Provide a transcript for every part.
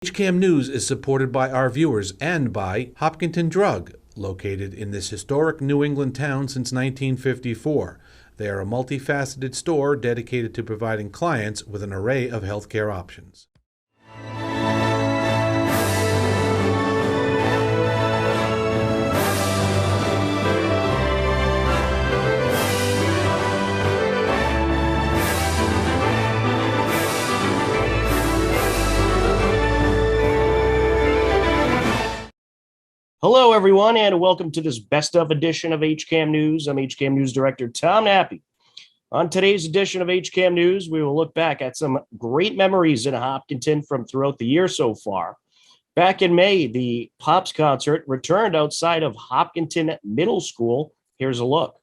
HCAM News is supported by our viewers and by Hopkinton Drug, located in this historic New England town since 1954. They are a multifaceted store dedicated to providing clients with an array of healthcare options. Hello, everyone, and welcome to this best of edition of HCAM News. I'm HCAM News Director Tom Nappy. On today's edition of HCAM News, we will look back at some great memories in Hopkinton from throughout the year so far. Back in May, the Pops concert returned outside of Hopkinton Middle School. Here's a look.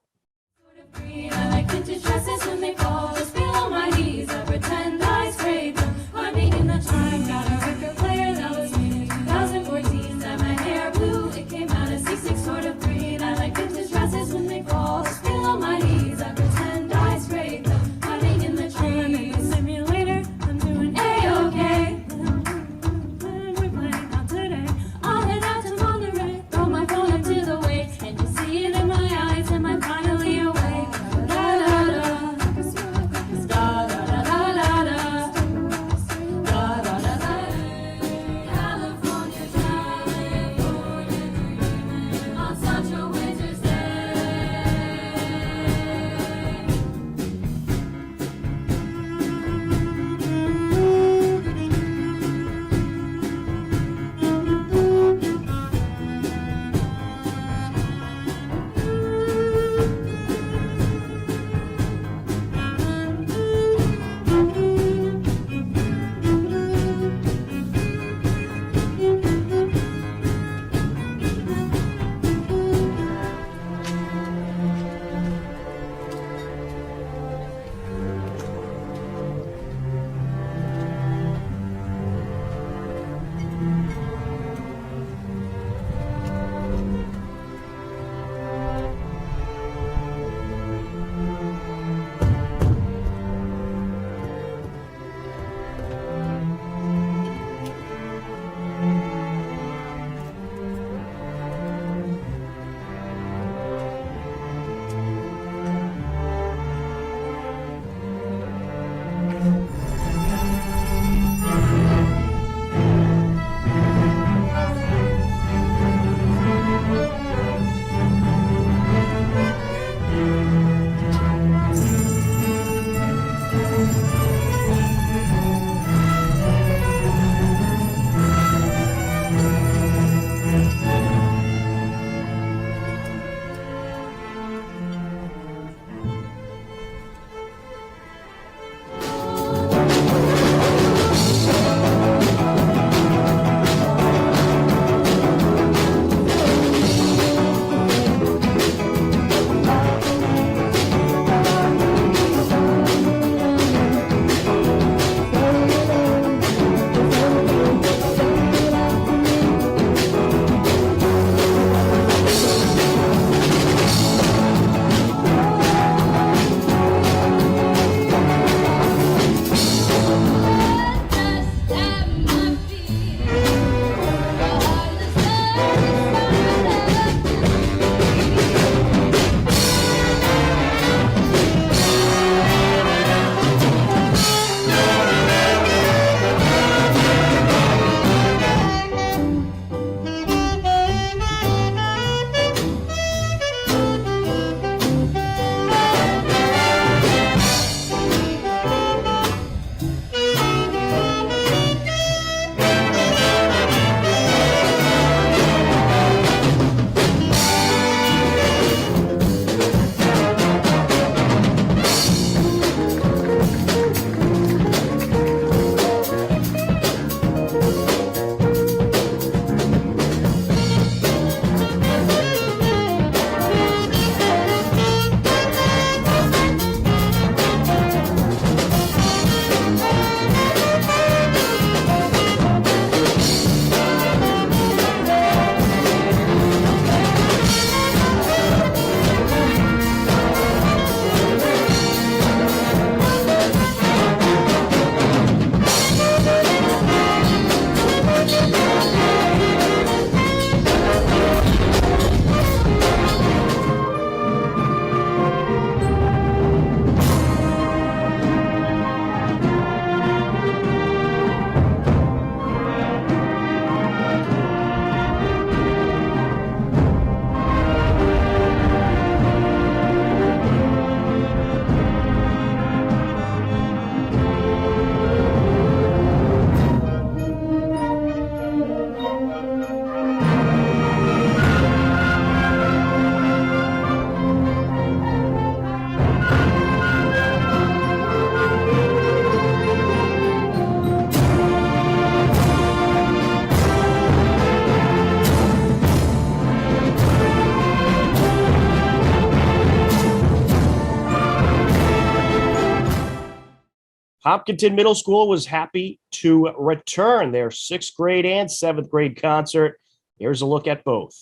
Hopkinton Middle School was happy to return their 6th grade and 7th grade concert. Here's a look at both.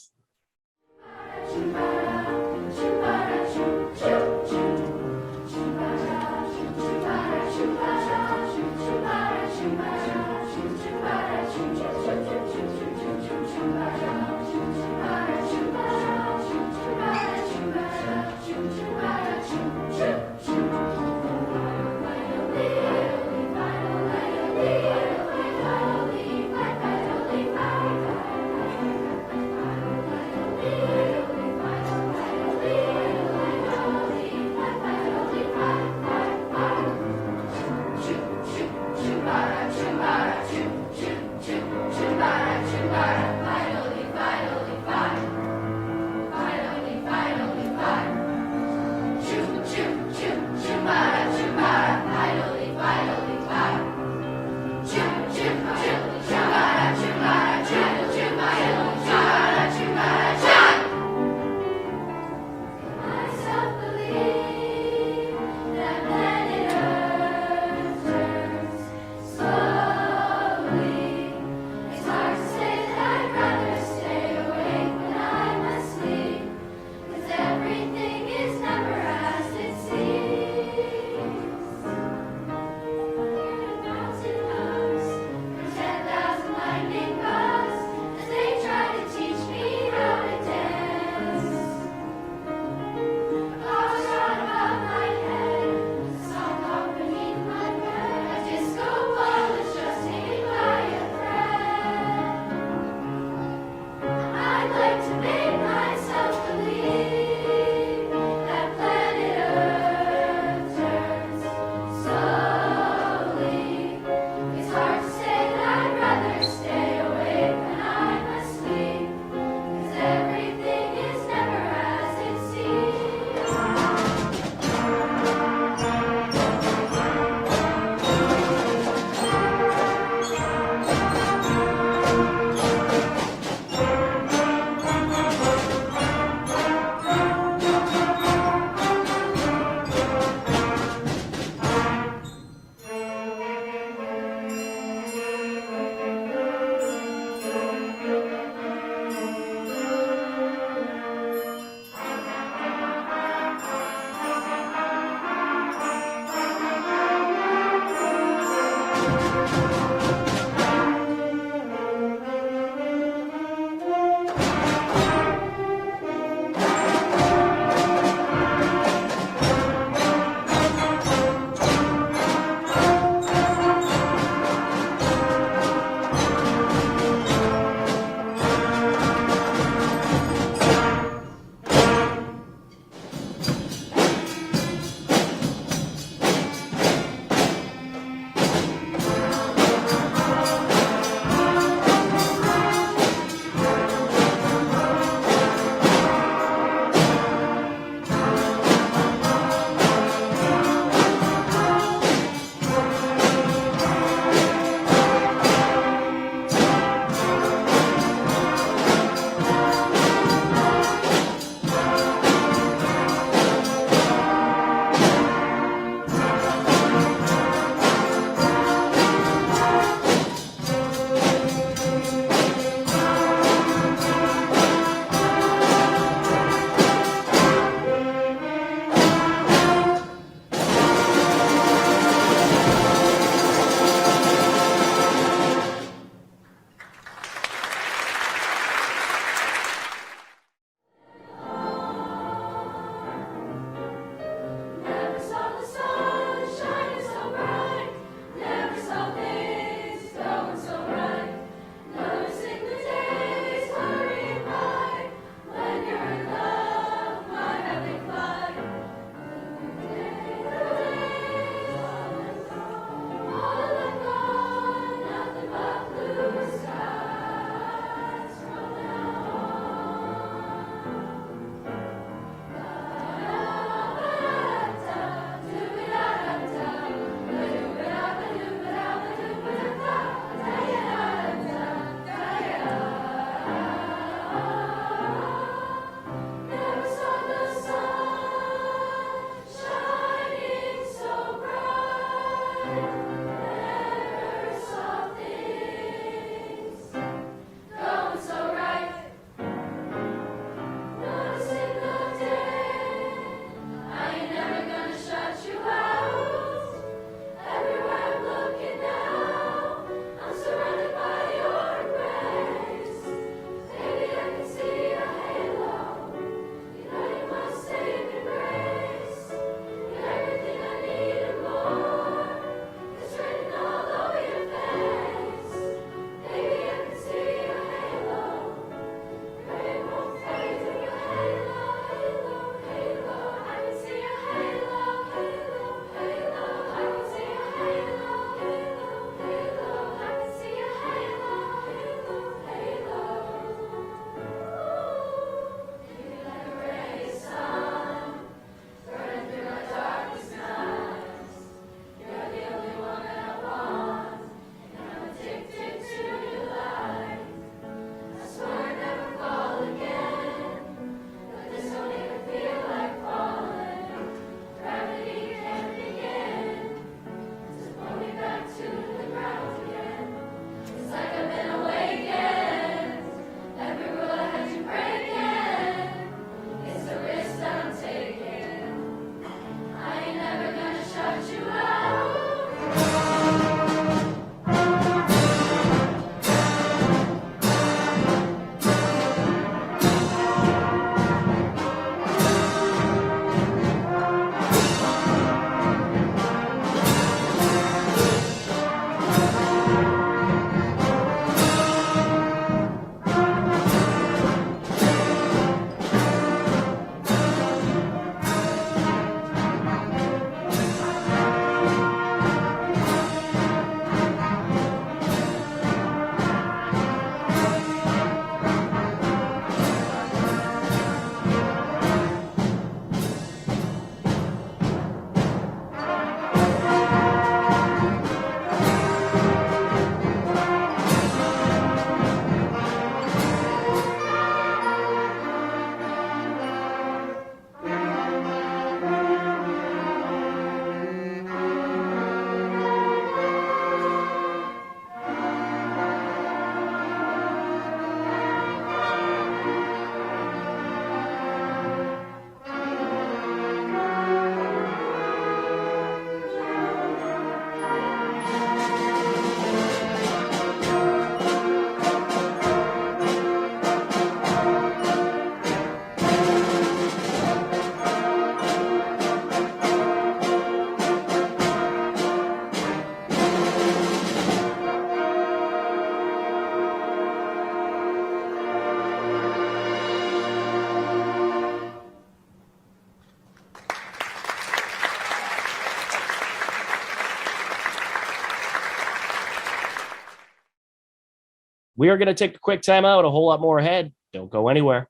We are going to take a quick time out, a whole lot more ahead. Don't go anywhere.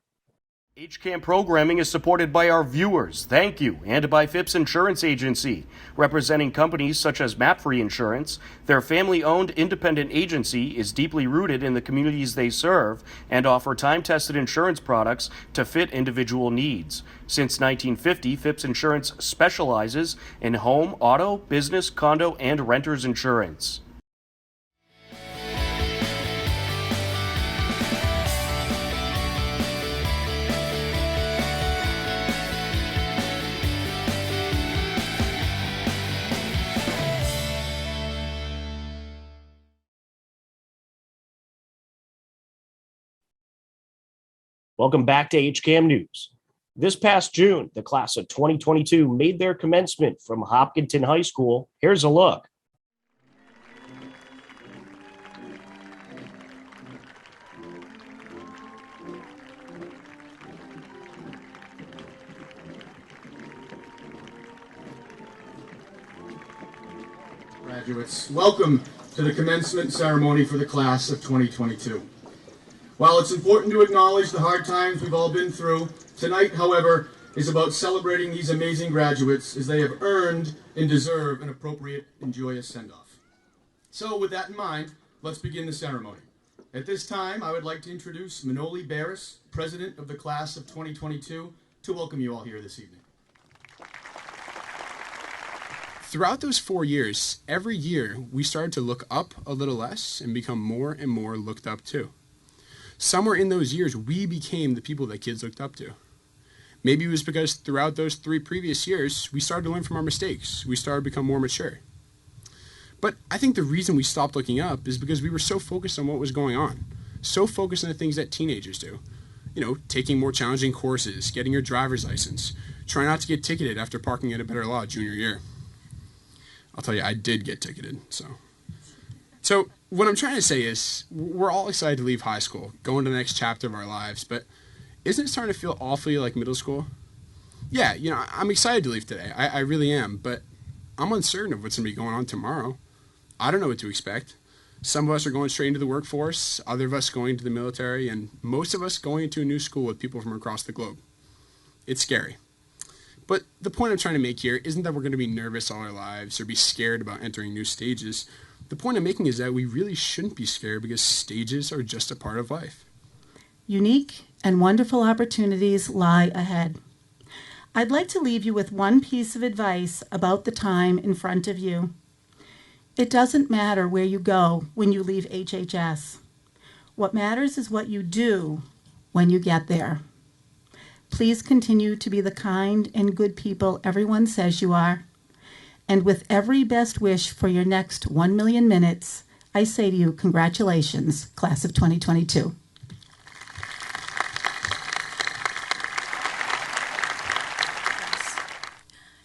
HCAM programming is supported by our viewers, thank you, and by Phipps Insurance Agency, representing companies such as MapFree Insurance. Their family-owned independent agency is deeply rooted in the communities they serve and offer time-tested insurance products to fit individual needs. Since 1950, Phipps Insurance specializes in home, auto, business, condo, and renters insurance. Welcome back to HCAM News. This past June, the class of 2022 made their commencement from Hopkinton High School. Here's a look. Graduates, welcome to the commencement ceremony for the class of 2022. While it's important to acknowledge the hard times we've all been through, tonight, however, is about celebrating these amazing graduates as they have earned and deserve an appropriate and joyous send-off. So with that in mind, let's begin the ceremony. At this time, I would like to introduce Manoli Barris, President of the class of 2022, to welcome you all here this evening. Throughout those 4 years, every year we started to look up a little less and become more and more looked up to. Somewhere in those years, we became the people that kids looked up to. Maybe it was because throughout those 3 previous years, we started to learn from our mistakes. We started to become more mature. But I think the reason we stopped looking up is because we were so focused on what was going on, so focused on the things that teenagers do. You know, taking more challenging courses, getting your driver's license, trying not to get ticketed after parking at a better law junior year. I'll tell you, I did get ticketed, So what I'm trying to say is we're all excited to leave high school, go into the next chapter of our lives, but isn't it starting to feel awfully like middle school? Yeah, you know, I'm excited to leave today. I really am, but I'm uncertain of what's going to be going on tomorrow. I don't know what to expect. Some of us are going straight into the workforce, other of us going to the military, and most of us going into a new school with people from across the globe. It's scary. But the point I'm trying to make here isn't that we're going to be nervous all our lives or be scared about entering new stages. The point I'm making is that we really shouldn't be scared because stages are just a part of life. Unique and wonderful opportunities lie ahead. I'd like to leave you with one piece of advice about the time in front of you. It doesn't matter where you go when you leave HHS. What matters is what you do when you get there. Please continue to be the kind and good people everyone says you are. And with every best wish for your next 1 million minutes, I say to you, congratulations, class of 2022.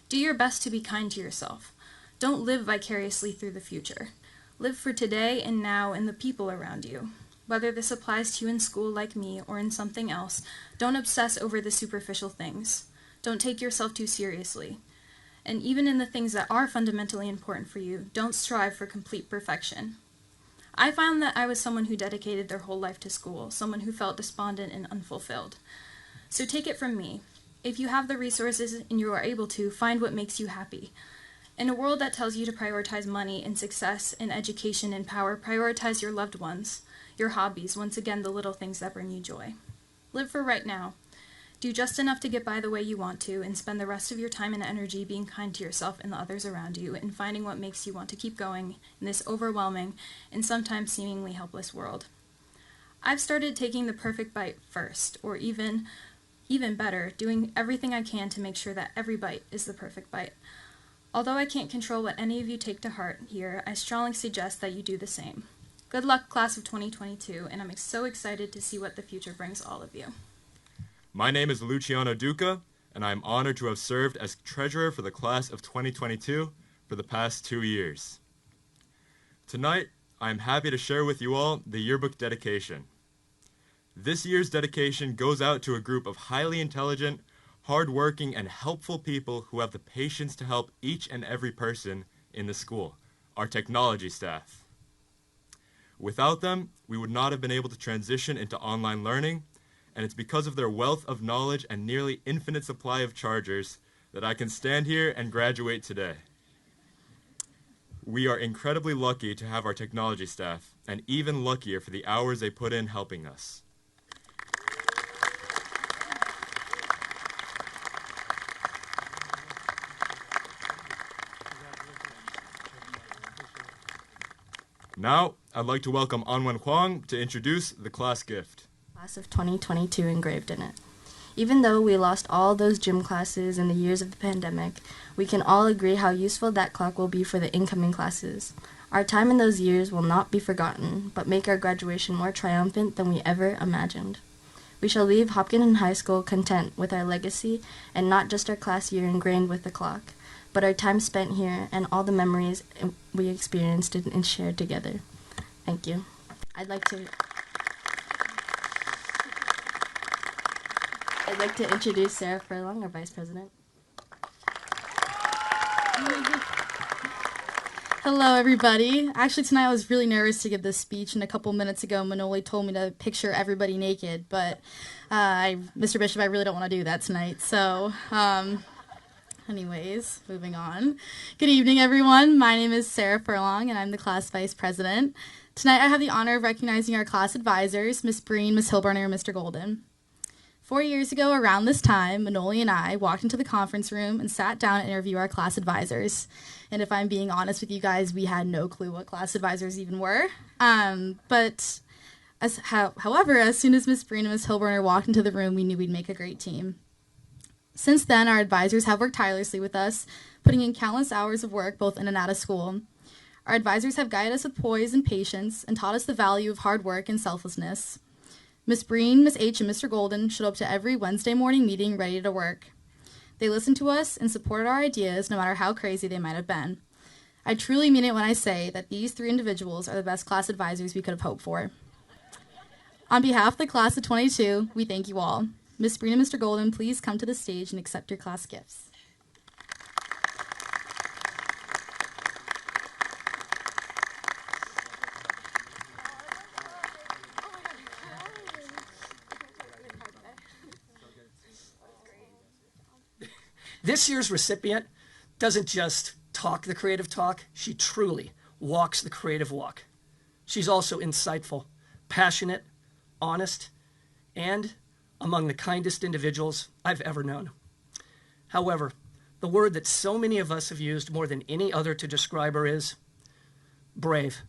Do your best to be kind to yourself. Don't live vicariously through the future. Live for today and now and the people around you. Whether this applies to you in school like me or in something else, don't obsess over the superficial things. Don't take yourself too seriously. And even in the things that are fundamentally important for you, don't strive for complete perfection. I found that I was someone who dedicated their whole life to school, someone who felt despondent and unfulfilled. So take it from me. If you have the resources and you are able to, find what makes you happy. In a world that tells you to prioritize money and success and education and power, prioritize your loved ones, your hobbies, once again, the little things that bring you joy. Live for right now. Do just enough to get by the way you want to, and spend the rest of your time and energy being kind to yourself and the others around you, and finding what makes you want to keep going in this overwhelming and sometimes seemingly helpless world. I've started taking the perfect bite first, or even better, doing everything I can to make sure that every bite is the perfect bite. Although I can't control what any of you take to heart here, I strongly suggest that you do the same. Good luck, class of 2022, and I'm so excited to see what the future brings all of you. My name is Luciano Duca, and I am honored to have served as treasurer for the class of 2022 for the past 2 years. Tonight, I am happy to share with you all the yearbook dedication. This year's dedication goes out to a group of highly intelligent, hardworking, and helpful people who have the patience to help each and every person in the school, our technology staff. Without them, we would not have been able to transition into online learning, and it's because of their wealth of knowledge and nearly infinite supply of chargers that I can stand here and graduate today. We are incredibly lucky to have our technology staff, and even luckier for the hours they put in helping us. Now, I'd like to welcome Anwen Huang to introduce the class gift. Class of 2022 engraved in it. Even though we lost all those gym classes in the years of the pandemic, we can all agree how useful that clock will be for the incoming classes. Our time in those years will not be forgotten, but make our graduation more triumphant than we ever imagined. We shall leave Hopkinton High School content with our legacy and not just our class year ingrained with the clock, but our time spent here and all the memories we experienced and shared together. Thank you. I'd like to introduce Sarah Furlong, our Vice President. Hello, everybody. Actually, tonight I was really nervous to give this speech, and a couple minutes ago, Manoli told me to picture everybody naked, but Mr. Bishop, I really don't want to do that tonight. So, anyways, moving on. Good evening, everyone. My name is Sarah Furlong, and I'm the class Vice President. Tonight, I have the honor of recognizing our class advisors, Miss Breen, Miss Hilberner, and Mr. Golden. 4 years ago, around this time, Manoli and I walked into the conference room and sat down to interview our class advisors. And if I'm being honest with you guys, we had no clue what class advisors even were. However, as soon as Miss Breen and Miss Hilberner walked into the room, we knew we'd make a great team. Since then, our advisors have worked tirelessly with us, putting in countless hours of work both in and out of school. Our advisors have guided us with poise and patience and taught us the value of hard work and selflessness. Miss Breen, Miss H, and Mr. Golden showed up to every Wednesday morning meeting ready to work. They listened to us and supported our ideas no matter how crazy they might have been. I truly mean it when I say that these three individuals are the best class advisors we could have hoped for. On behalf of the class of 22, we thank you all. Miss Breen and Mr. Golden, please come to the stage and accept your class gifts. This year's recipient doesn't just talk the creative talk, she truly walks the creative walk. She's also insightful, passionate, honest, and among the kindest individuals I've ever known. However, the word that so many of us have used more than any other to describe her is brave.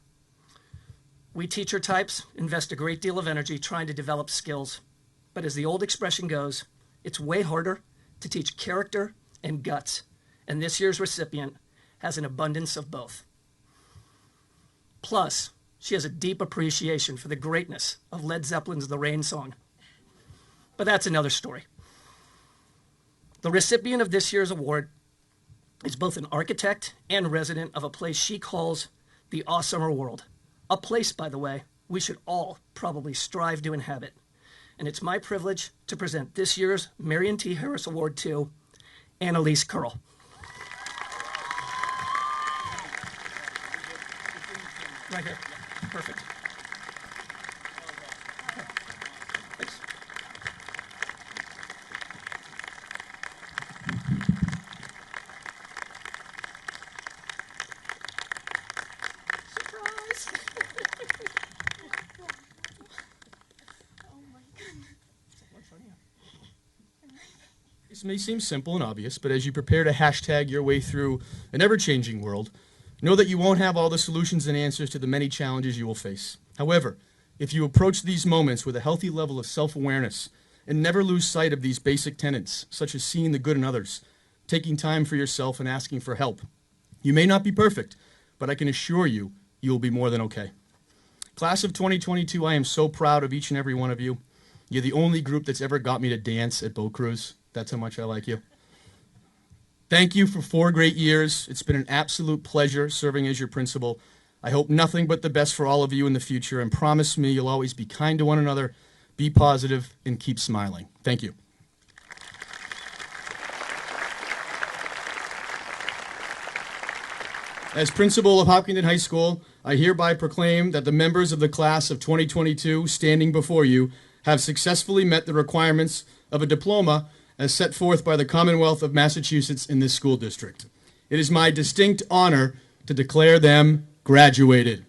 We teacher types invest a great deal of energy trying to develop skills, but as the old expression goes, it's way harder to teach character and guts, and this year's recipient has an abundance of both. Plus, she has a deep appreciation for the greatness of Led Zeppelin's The Rain Song. But that's another story. The recipient of this year's award is both an architect and resident of a place she calls the Awesomer World. A place, by the way, we should all probably strive to inhabit. And it's my privilege to present this year's Marion T. Harris Award to Annalise Curl. Right here. Perfect. Thanks. Surprise! This may seem simple and obvious, but as you prepare to hashtag your way through an ever-changing world, know that you won't have all the solutions and answers to the many challenges you will face. However, if you approach these moments with a healthy level of self-awareness and never lose sight of these basic tenets, such as seeing the good in others, taking time for yourself, and asking for help, you may not be perfect, but I can assure you, you will be more than okay. Class of 2022, I am so proud of each and every one of you. You're the only group that's ever got me to dance at boat cruise. That's how much I like you. Thank you for 4 great years. It's been an absolute pleasure serving as your principal. I hope nothing but the best for all of you in the future, and promise me you'll always be kind to one another, be positive, and keep smiling. Thank you. As principal of Hopkinton High School, I hereby proclaim that the members of the class of 2022 standing before you have successfully met the requirements of a diploma as set forth by the Commonwealth of Massachusetts in this school district. It is my distinct honor to declare them graduated.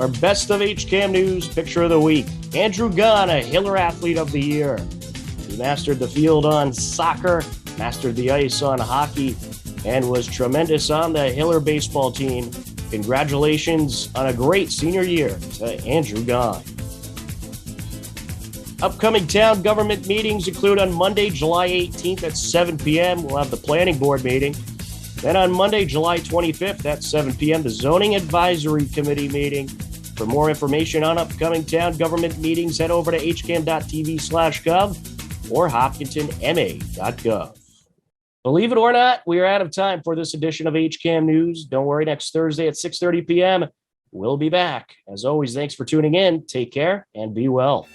Our best of HCAM news picture of the week. Andrew Gunn, a Hiller Athlete of the Year. He mastered the field on soccer, mastered the ice on hockey, and was tremendous on the Hiller baseball team. Congratulations on a great senior year to Andrew Gunn. Upcoming town government meetings include on Monday, July 18th at 7 p.m. We'll have the planning board meeting. Then on Monday, July 25th at 7 p.m., the Zoning Advisory Committee meeting. For more information on upcoming town government meetings, head over to hcam.tv/gov or hopkintonma.gov. Believe it or not, we are out of time for this edition of HCAM News. Don't worry, next Thursday at 6:30 p.m., we'll be back. As always, thanks for tuning in. Take care and be well.